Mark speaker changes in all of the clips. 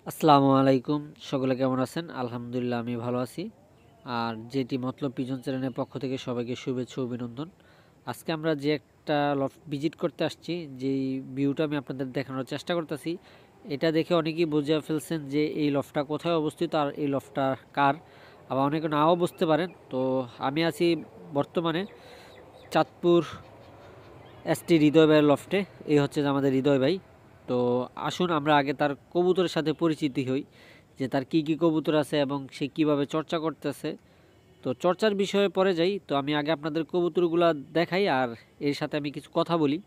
Speaker 1: আসসালামু আলাইকুম, সকলে কেমন আছেন? আলহামদুলিল্লাহ আমি ভালো আছি। আর যেটি মতলব পিজন চ্যানেলের পক্ষ থেকে সবাইকে শুভেচ্ছা ও অভিনন্দন। আজকে আমরা যে একটা লফট ভিজিট করতে আসছি, যেই ভিউটা আমি আপনাদের দেখানোর চেষ্টা করতেছি, এটা দেখে অনেকেই বুঝে ফেলছেন যে এই লফটটা কোথায় অবস্থিত আর এই লফটটা কার। আবার অনেকে নাও বুঝতে পারেন। তো আমি আছি বর্তমানে চাঁদপুর এসটি হৃদয় ভাইয়ের লফটে। এই হচ্ছে যে আমাদের হৃদয় ভাই। তো আসুন আমরা আগে তার কবুতরের সাথে পরিচিতি হই, যে তার কি কি কবুতর আছে এবং সে কিভাবে চর্চা করতেছে। তো চর্চার বিষয়ে পরে যাই, তো আমি আগে আপনাদের কবুতরগুলা দেখাই আর এর সাথে আমি কিছু কথা বলি।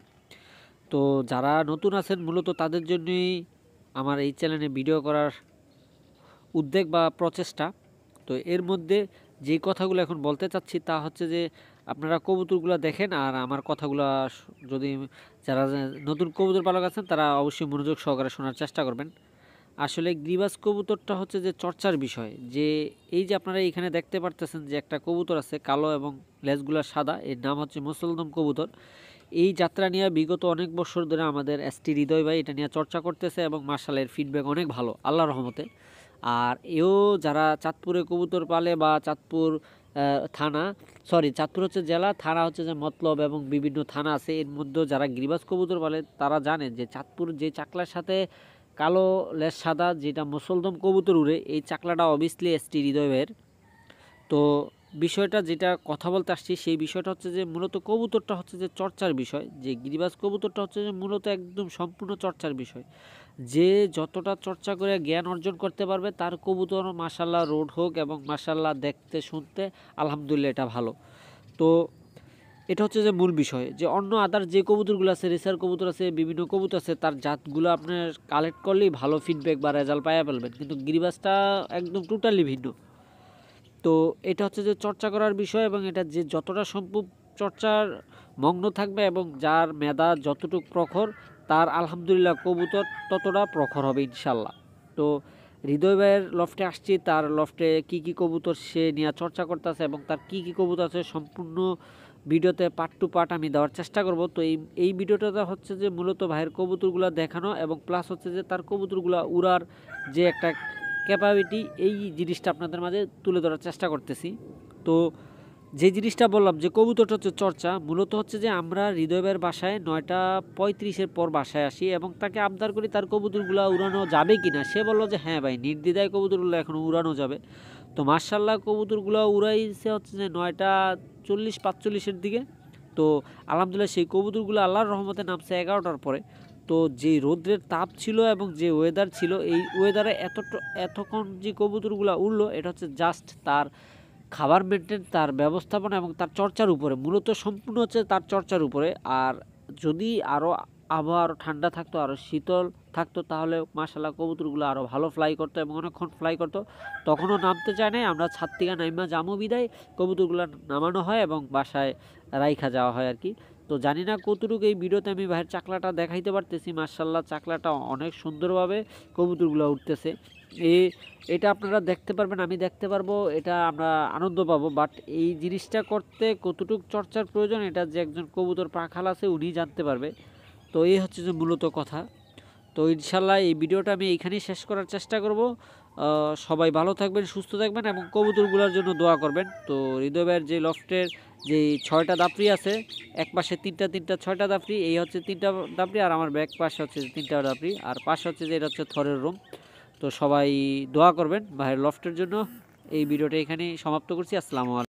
Speaker 1: তো যারা নতুন আছেন মূলত তাদের জন্যই আমার এই চ্যানেলে ভিডিও করার উদ্যোগ বা প্রচেষ্টা। তো এর মধ্যে যে কথাগুলো এখন বলতে চাচ্ছি তা হচ্ছে যে আপনারা কবুতরগুলো দেখেন আর আমার কথাগুলো যদি যারা নতুন কবুতর পালক আছেন তারা অবশ্যই মনোযোগ সহকারে শোনার চেষ্টা করবেন। আসলে গ্রিবাস কবুতরটা হচ্ছে যে চর্চার বিষয়, যে এই যে আপনারা এখানে দেখতে পারতেছেন যে একটা কবুতর আছে কালো এবং লেজগুলা সাদা, এর নাম হচ্ছে মুসলদম কবুতর। এই যাত্রা নিয়ে বিগত অনেক বছর ধরে আমাদের এসটি হৃদয় ভাই এটা নিয়ে চর্চা করতেছে এবং মার্শাল এর ফিডব্যাক অনেক ভালো আল্লাহর রহমতে। আর এও যারা চাঁদপুরে কবুতর পালে বা চাঁদপুর থানা, সরি চাঁদপুর হচ্ছে জেলা, থানা হচ্ছে যে মতলব এবং বিভিন্ন থানা আছে, এর মধ্যে যারা গিরিবাজ কবুতর পালে তারা জানেন যে চাঁদপুর যে চাকলার সাথে কালো লেজ সাদা যেটা মুসলদম কবুতর উড়ে, এই চাকলাটা অবভিয়াসলি এসটি হৃদয়ের। তো বিষয়টা যেটা কথা বলতে আসছি সেই বিষয়টা হচ্ছে যে মূলত কবুতরটা হচ্ছে যে চর্চার বিষয়, যে গিরিবাজ কবুতরটা হচ্ছে যে মূলত একদম সম্পূর্ণ চর্চার বিষয়। যে যতটা চর্চা করে জ্ঞান অর্জন করতে পারবে তার কবুতর মাশাল্লাহ রোড হোক এবং মাশাল্লাহ দেখতে শুনতে আলহামদুলিল্লাহ এটা ভালো। তো এটা হচ্ছে যে মূল বিষয়, যে অন্য আদার যে কবুতরগুলো আছে, রেসার কবুতর আছে, বিভিন্ন কবুতর আছে, তার জাতগুলো আপনার কালেক্ট করলেই ভালো ফিডব্যাক বা রেজাল্ট পাইয়া ফেলবেন, কিন্তু গিরিবাজটা একদম টোটালি ভিন্ন। তো এটা হচ্ছে যে চর্চা করার বিষয় এবং এটা যে যতটা সম্ভব চর্চার মগ্ন থাকবে এবং যার মেধা যতটুকু প্রখর, তার আলহামদুলিল্লাহ কবুতর ততটা প্রখর হবে ইনশাল্লাহ। তো হৃদয় ভাইয়ের লফটে আসছি, তার লফটে কি কি কবুতর সে নিয়ে চর্চা করতেছে এবং তার কি কি কবুতর আছে সম্পূর্ণ ভিডিওতে পার্ট টু পার্ট আমি দেওয়ার চেষ্টা করব। তো এই ভিডিওটা হচ্ছে যে মূলত ভাইয়ের কবুতরগুলো দেখানো এবং প্লাস হচ্ছে যে তার কবুতরগুলো উড়ার যে একটা ক্যাপাবিলিটি, এই জিনিসটা আপনাদের মাঝে তুলে ধরার চেষ্টা করতেছি। তো যে জিনিসটা বললাম যে কবুতরটা হচ্ছে চর্চা, মূলত হচ্ছে যে আমরা হৃদয়ের বাসায় 9:35 পর বাসায় আসি এবং তাকে আবদার করি তার কবুতরগুলো উড়ানো যাবে কি না। সে বললো যে হ্যাঁ ভাই, নির্দ্বিধায় কবুতরগুলো এখন উড়ানো যাবে। তো মার্শাল্লাহ কবুতরগুলো উড়াইছে হচ্ছে যে 9:40-45 দিকে। তো আলহামদুলিল্লাহ সেই কবুতরগুলো আল্লাহর রহমতে নামছে 11টার পরে। তো যে রৌদ্রের তাপ ছিল এবং যে ওয়েদার ছিল, এই ওয়েদারে এতক্ষণ যে কবুতরগুলো উড়লো এটা হচ্ছে জাস্ট তার খাবার মেনটেন, তার ব্যবস্থাপনা এবং তার চর্চার উপরে, মূলত সম্পূর্ণ হচ্ছে তার চর্চার উপরে। আর যদি আরও আবহাওয়া আরও ঠান্ডা থাকতো, আরও শীতল থাকতো, তাহলে মাশাল্লাহ কবুতরগুলো আরও ভালো ফ্লাই করতো এবং অনেকক্ষণ ফ্লাই করতো। তখনও নামতে চায় না, আমরা ছাদ থেকে নাইমা জামু বিদায় কবুতরগুলো নামানো হয় এবং বাসায় রাইখা যাওয়া হয় আর কি। তো জানি না কতটুকু এই ভিডিওতে আমি ভাইয়ের চাকলাটা দেখাইতে পারতেছি। মার্শাল্লাহ চাকলাটা অনেক সুন্দরভাবে কবুতরগুলো উঠতেছে। এ এটা আপনারা দেখতে পারবেন, আমি দেখতে পারবো, এটা আমরা আনন্দ পাবো। বাট এই জিনিসটা করতে কতটুকু চর্চার প্রয়োজন, এটা যে একজন কবুতর পাখাল আছে উনি জানতে পারবে। তো এই হচ্ছে যে মূলত কথা। তো ইনশাল্লাহ এই ভিডিওটা আমি এইখানেই শেষ করার চেষ্টা করব। সবাই ভালো থাকবেন, সুস্থ থাকবেন এবং কবুতরগুলোর জন্য দোয়া করবেন। তো হৃদয় ভাইয়ের যে লফটের যে 6টা দাপড়ি আছে, এক পাশে তিনটা 6টা দাপড়ি, এই হচ্ছে 3টা দাপড়ি আর আমার ব্যাক পাশে হচ্ছে 3টা দাপড়ি আর পাশে হচ্ছে যে এটা হচ্ছে থরের রুম। তো সবাই দোয়া করবেন ভাইয়ের লফটের জন্য। এই ভিডিওটা এখানেই সমাপ্ত করছি। আসসালামু আলাইকুম।